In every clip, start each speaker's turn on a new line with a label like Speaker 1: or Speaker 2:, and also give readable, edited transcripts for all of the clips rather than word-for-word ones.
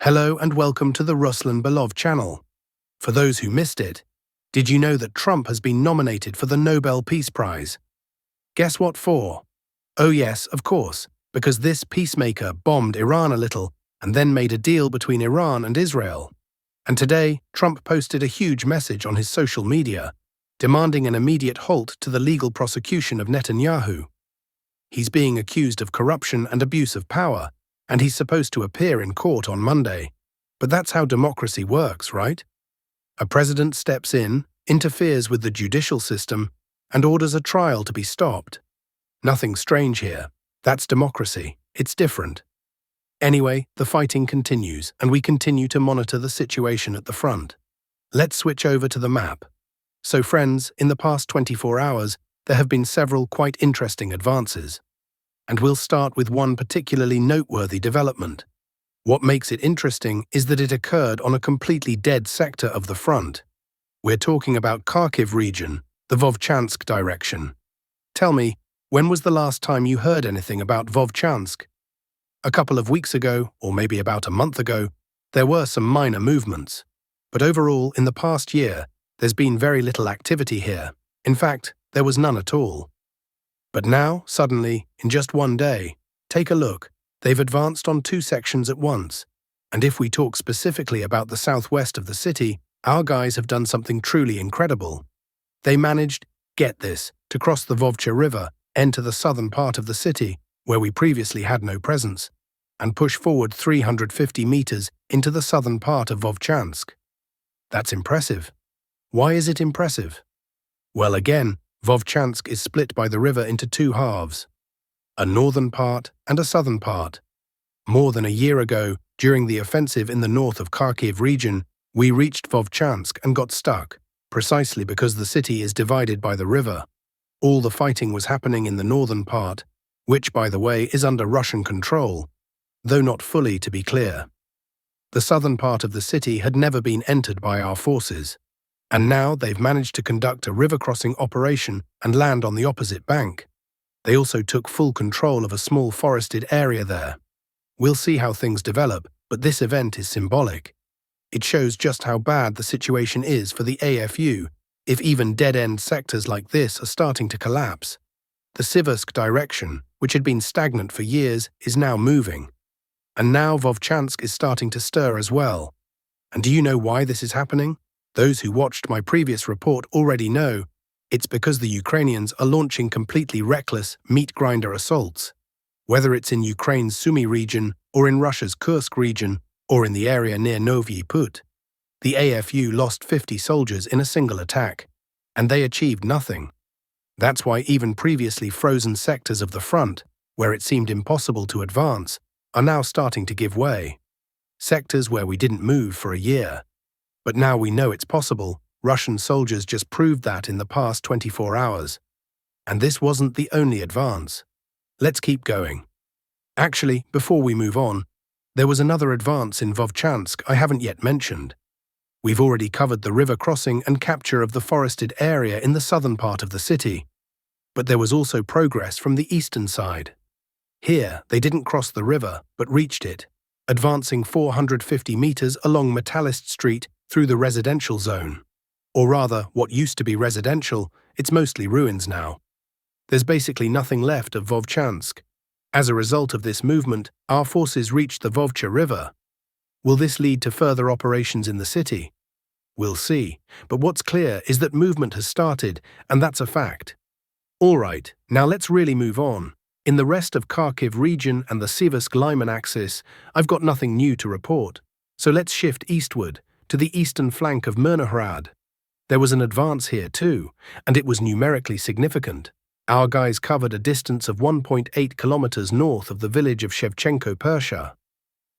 Speaker 1: Hello and welcome to the Ruslan Belov channel. For those who missed it, did you know that Trump has been nominated for the Nobel Peace Prize? Guess what for? Oh yes, of course, because this peacemaker bombed Iran a little and then made a deal between Iran and Israel. And today, Trump posted a huge message on his social media, demanding an immediate halt to the legal prosecution of Netanyahu. He's being accused of corruption and abuse of power, and he's supposed to appear in court on Monday. But that's how democracy works, right? A president steps in, interferes with the judicial system, and orders a trial to be stopped. Nothing strange here. That's democracy. It's different. Anyway, the fighting continues, and we continue to monitor the situation at the front. Let's switch over to the map. So friends, in the past 24 hours, there have been several quite interesting advances. And we'll start with one particularly noteworthy development. What makes it interesting is that it occurred on a completely dead sector of the front. We're talking about Kharkiv region, the Vovchansk direction. Tell me, when was the last time you heard anything about Vovchansk? A couple of weeks ago, or maybe about a month ago, there were some minor movements. But overall, in the past year, there's been very little activity here. In fact, there was none at all. But now, suddenly, in just one day, take a look, they've advanced on two sections at once. And if we talk specifically about the southwest of the city, our guys have done something truly incredible. They managed, get this, to cross the Vovcha River, enter the southern part of the city, where we previously had no presence, and push forward 350 meters into the southern part of Vovchansk. That's impressive. Why is it impressive? Well, again, Vovchansk is split by the river into two halves, a northern part and a southern part. More than a year ago, during the offensive in the north of Kharkiv region, we reached Vovchansk and got stuck, precisely because the city is divided by the river. All the fighting was happening in the northern part, which, by the way, is under Russian control, though not fully, to be clear. The southern part of the city had never been entered by our forces, and now they've managed to conduct a river-crossing operation and land on the opposite bank. They also took full control of a small forested area there. We'll see how things develop, but this event is symbolic. It shows just how bad the situation is for the AFU, if even dead-end sectors like this are starting to collapse. The Siversk direction, which had been stagnant for years, is now moving. And now Vovchansk is starting to stir as well. And do you know why this is happening? Those who watched my previous report already know it's because the Ukrainians are launching completely reckless meat grinder assaults. Whether it's in Ukraine's Sumy region, or in Russia's Kursk region, or in the area near Novyi Put, the AFU lost 50 soldiers in a single attack, and they achieved nothing. That's why even previously frozen sectors of the front, where it seemed impossible to advance, are now starting to give way. Sectors where we didn't move for a year. But now we know it's possible. Russian soldiers just proved that in the past 24 hours. And this wasn't the only advance. Let's keep going. Actually, before we move on, there was another advance in Vovchansk I haven't yet mentioned. We've already covered the river crossing and capture of the forested area in the southern part of the city. But there was also progress from the eastern side. Here, they didn't cross the river, but reached it, advancing 450 meters along Metallist Street through the residential zone. Or rather, what used to be residential, it's mostly ruins now. There's basically nothing left of Vovchansk. As a result of this movement, our forces reached the Vovcha River. Will this lead to further operations in the city? We'll see, but what's clear is that movement has started, and that's a fact. All right, now let's really move on. In the rest of Kharkiv region and the Siversk-Lyman axis, I've got nothing new to report. So let's shift eastward, to the eastern flank of Myrnohrad. There was an advance here too, and it was numerically significant. Our guys covered a distance of 1.8 kilometers north of the village of Shevchenko-Persha.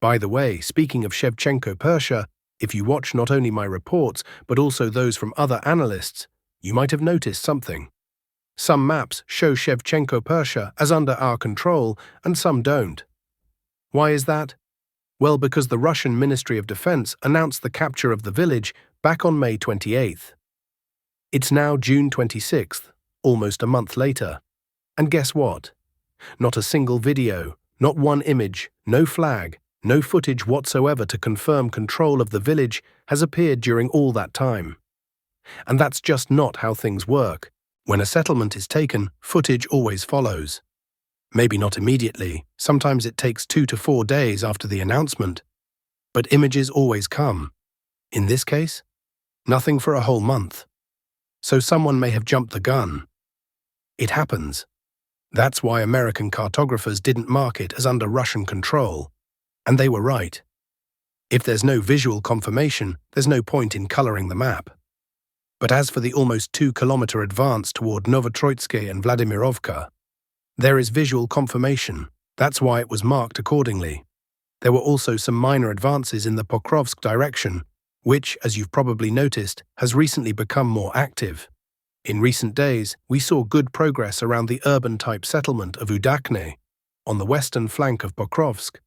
Speaker 1: By the way, speaking of Shevchenko-Persha, if you watch not only my reports, but also those from other analysts, you might have noticed something. Some maps show Shevchenko-Persha as under our control, and some don't. Why is that? Well, because the Russian Ministry of Defense announced the capture of the village back on May 28th. It's now June 26th, almost a month later. And guess what? Not a single video, not one image, no flag, No footage whatsoever to confirm control of the village has appeared during all that time. And that's just not how things work. When a settlement is taken, footage always follows. Maybe not immediately, sometimes it takes 2 to 4 days after the announcement. But images always come. In this case, nothing for a whole month. So someone may have jumped the gun. It happens. That's why American cartographers didn't mark it as under Russian control. And they were right. If there's no visual confirmation, there's no point in coloring the map. But as for the almost 2-kilometer advance toward Novotroitsky and Vladimirovka, there is visual confirmation. That's why it was marked accordingly. There were also some minor advances in the Pokrovsk direction, which, as you've probably noticed, has recently become more active. In recent days, we saw good progress around the urban-type settlement of Udakne, on the western flank of Pokrovsk.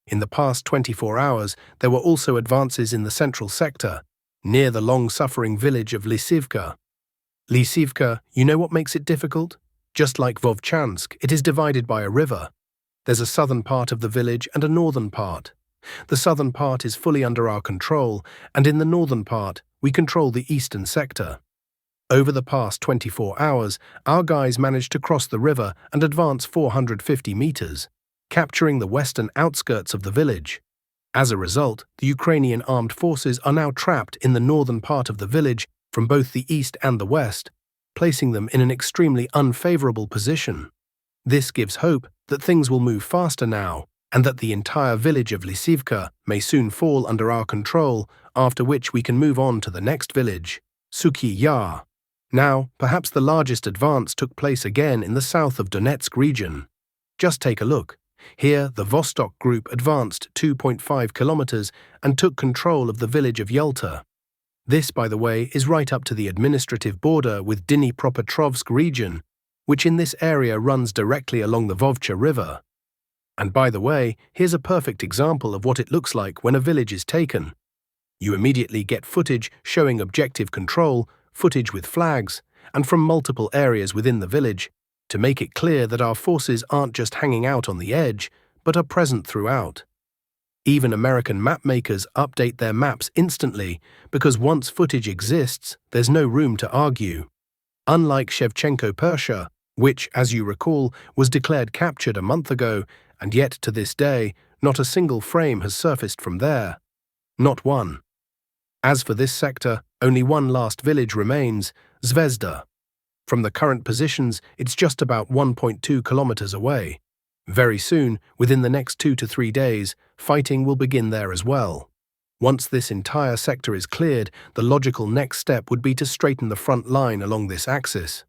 Speaker 1: In the past 24 hours, there were also advances in the central sector, near the long-suffering village of Lysivka. Lysivka, you know what makes it difficult? Just like Vovchansk, it is divided by a river. There's a southern part of the village and a northern part. The southern part is fully under our control, and in the northern part, we control the eastern sector. Over the past 24 hours, our guys managed to cross the river and advance 450 meters, capturing the western outskirts of the village. As a result, the Ukrainian armed forces are now trapped in the northern part of the village from both the east and the west, placing them in an extremely unfavorable position. This gives hope that things will move faster now, and that the entire village of Lysivka may soon fall under our control, after which we can move on to the next village, Sukhi Yar. Now, perhaps the largest advance took place again in the south of Donetsk region. Just take a look. Here, the Vostok group advanced 2.5 kilometers and took control of the village of Yelta. This, by the way, is right up to the administrative border with Dnipropetrovsk region, which in this area runs directly along the Vovcha River. And by the way, here's a perfect example of what it looks like when a village is taken. You immediately get footage showing objective control, footage with flags, and from multiple areas within the village, to make it clear that our forces aren't just hanging out on the edge, but are present throughout. Even American mapmakers update their maps instantly, because once footage exists, there's no room to argue. Unlike Shevchenko Persha, which, as you recall, was declared captured a month ago, and yet to this day, not a single frame has surfaced from there. Not one. As for this sector, only one last village remains, Zvezda. From the current positions, it's just about 1.2 kilometers away. Very soon, within the next 2 to 3 days, fighting will begin there as well. Once this entire sector is cleared, the logical next step would be to straighten the front line along this axis.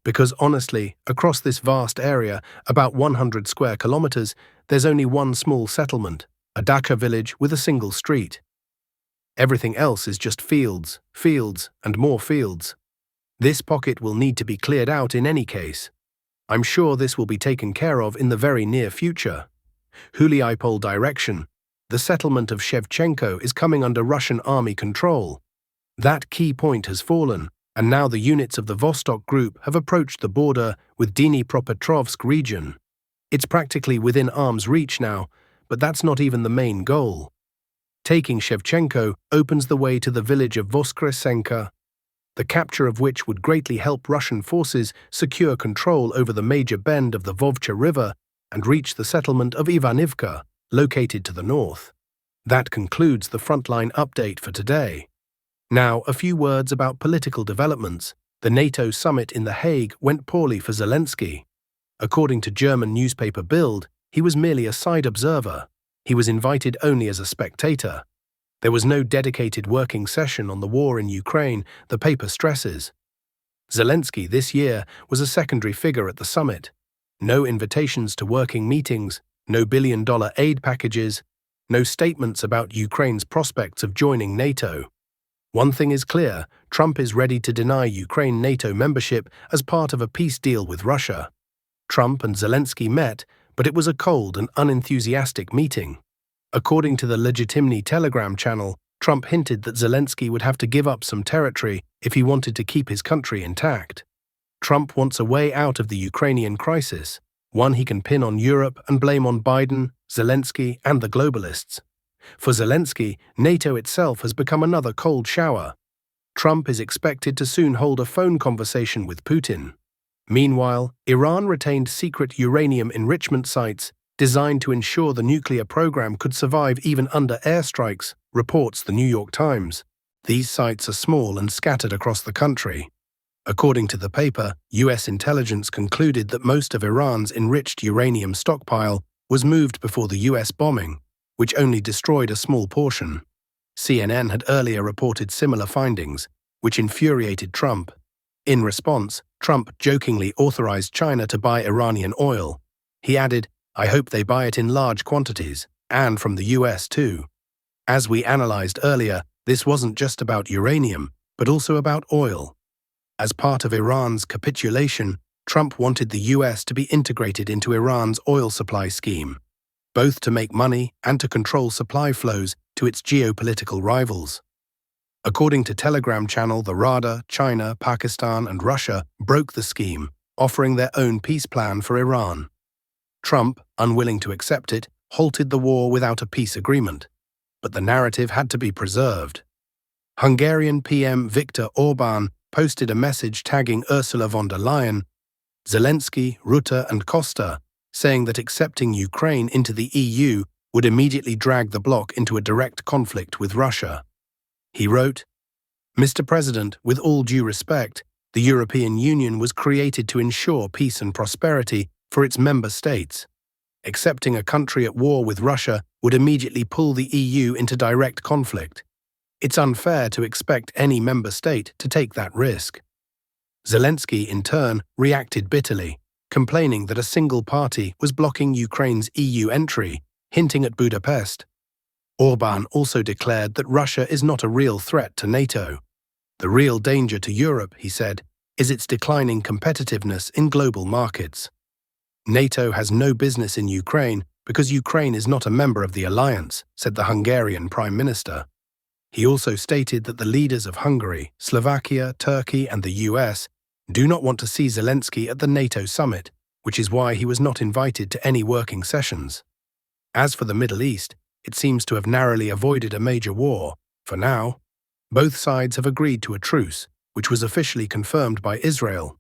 Speaker 1: Because honestly, across this vast area, about 100 square kilometers, there's only one small settlement, a dacha village with a single street. Everything else is just fields, fields, and more fields. This pocket will need to be cleared out in any case. I'm sure this will be taken care of in the very near future. Huliaipol direction. The settlement of Shevchenko is coming under Russian army control. That key point has fallen, and now the units of the Vostok group have approached the border with Dnipropetrovsk region. It's practically within arm's reach now, but that's not even the main goal. Taking Shevchenko opens the way to the village of Voskresenka, the capture of which would greatly help Russian forces secure control over the major bend of the Vovcha River and reach the settlement of Ivanivka, located to the north. That concludes the frontline update for today. Now, a few words about political developments. The NATO summit in The Hague went poorly for Zelensky. According to German newspaper Bild, he was merely a side observer. He was invited only as a spectator. There was no dedicated working session on the war in Ukraine, the paper stresses. Zelensky this year was a secondary figure at the summit. No invitations to working meetings, no billion-dollar aid packages, no statements about Ukraine's prospects of joining NATO. One thing is clear, Trump is ready to deny Ukraine NATO membership as part of a peace deal with Russia. Trump and Zelensky met, but it was a cold and unenthusiastic meeting. According to the Legitimny Telegram channel, Trump hinted that Zelensky would have to give up some territory if he wanted to keep his country intact. Trump wants a way out of the Ukrainian crisis. one he can pin on Europe and blame on Biden, Zelensky, and the globalists. For Zelensky, NATO itself has become another cold shower. Trump is expected to soon hold a phone conversation with Putin. Meanwhile, Iran retained secret uranium enrichment sites designed to ensure the nuclear program could survive even under airstrikes, reports the New York Times. These sites are small and scattered across the country. According to the paper, US intelligence concluded that most of Iran's enriched uranium stockpile was moved before the US bombing, which only destroyed a small portion. CNN had earlier reported similar findings, which infuriated Trump. In response, Trump jokingly authorized China to buy Iranian oil. He added, "I hope they buy it in large quantities, and from the US too." As we analyzed earlier, this wasn't just about uranium, but also about oil. As part of Iran's capitulation, Trump wanted the US to be integrated into Iran's oil supply scheme, both to make money and to control supply flows to its geopolitical rivals. According to Telegram channel The Rada, China, Pakistan, and Russia broke the scheme, offering their own peace plan for Iran. Trump, unwilling to accept it, halted the war without a peace agreement. But the narrative had to be preserved. Hungarian PM Viktor Orbán posted a message tagging Ursula von der Leyen, Zelensky, Rutte, and Costa, saying that accepting Ukraine into the EU would immediately drag the bloc into a direct conflict with Russia. He wrote, "Mr. President, with all due respect, the European Union was created to ensure peace and prosperity for its member states. Accepting a country at war with Russia would immediately pull the EU into direct conflict. It's unfair to expect any member state to take that risk." Zelensky, in turn, reacted bitterly, complaining that a single party was blocking Ukraine's EU entry, hinting at Budapest. Orbán also declared that Russia is not a real threat to NATO. The real danger to Europe, he said, is its declining competitiveness in global markets. NATO has no business in Ukraine because Ukraine is not a member of the alliance, said the Hungarian Prime Minister. He also stated that the leaders of Hungary, Slovakia, Turkey, and the US do not want to see Zelensky at the NATO summit, which is why he was not invited to any working sessions. As for the Middle East, it seems to have narrowly avoided a major war. For now, both sides have agreed to a truce, which was officially confirmed by Israel.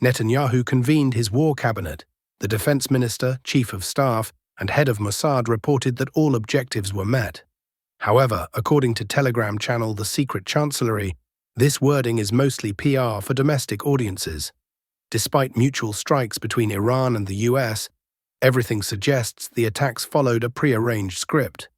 Speaker 1: Netanyahu convened his war cabinet. The defense minister, chief of staff, and head of Mossad reported that all objectives were met. However, according to Telegram channel The Secret Chancellery, this wording is mostly PR for domestic audiences. Despite mutual strikes between Iran and the US, everything suggests the attacks followed a pre-arranged script.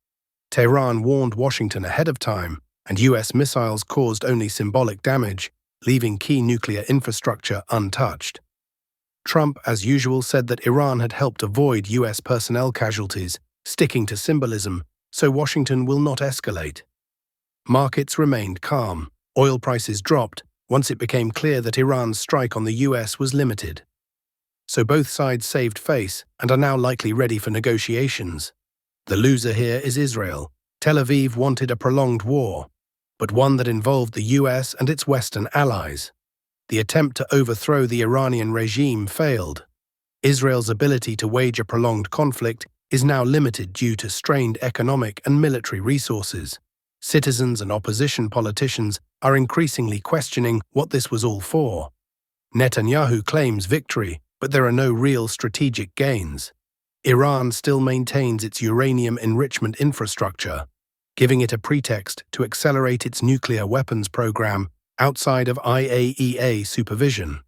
Speaker 1: Tehran warned Washington ahead of time, and US missiles caused only symbolic damage, leaving key nuclear infrastructure untouched. Trump, as usual, said that Iran had helped avoid US personnel casualties, sticking to symbolism, so Washington will not escalate. Markets remained calm. Oil prices dropped once it became clear that Iran's strike on the US was limited. So both sides saved face and are now likely ready for negotiations. The loser here is Israel. Tel Aviv wanted a prolonged war, but one that involved the US and its Western allies. The attempt to overthrow the Iranian regime failed. Israel's ability to wage a prolonged conflict is now limited due to strained economic and military resources. Citizens and opposition politicians are increasingly questioning what this was all for. Netanyahu claims victory, but there are no real strategic gains. Iran still maintains its uranium enrichment infrastructure, giving it a pretext to accelerate its nuclear weapons program outside of IAEA supervision.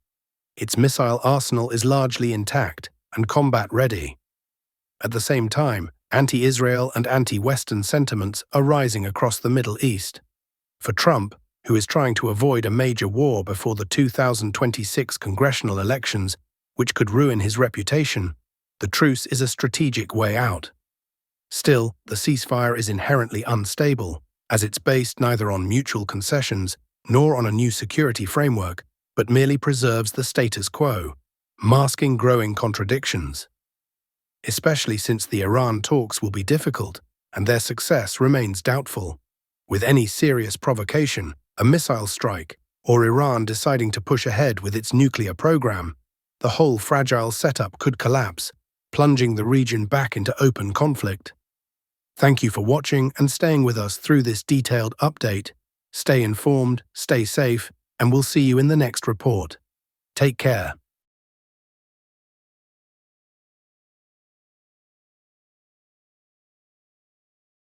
Speaker 1: Its missile arsenal is largely intact and combat-ready. At the same time, anti-Israel and anti-Western sentiments are rising across the Middle East. For Trump, who is trying to avoid a major war before the 2026 congressional elections, which could ruin his reputation, the truce is a strategic way out. Still, the ceasefire is inherently unstable, as it's based neither on mutual concessions nor on a new security framework, but merely preserves the status quo, masking growing contradictions. Especially since the Iran talks will be difficult, and their success remains doubtful. With any serious provocation, a missile strike, or Iran deciding to push ahead with its nuclear program, the whole fragile setup could collapse, plunging the region back into open conflict. Thank you for watching and staying with us through this detailed update. Stay informed, stay safe, and we'll see you in the next report. Take care.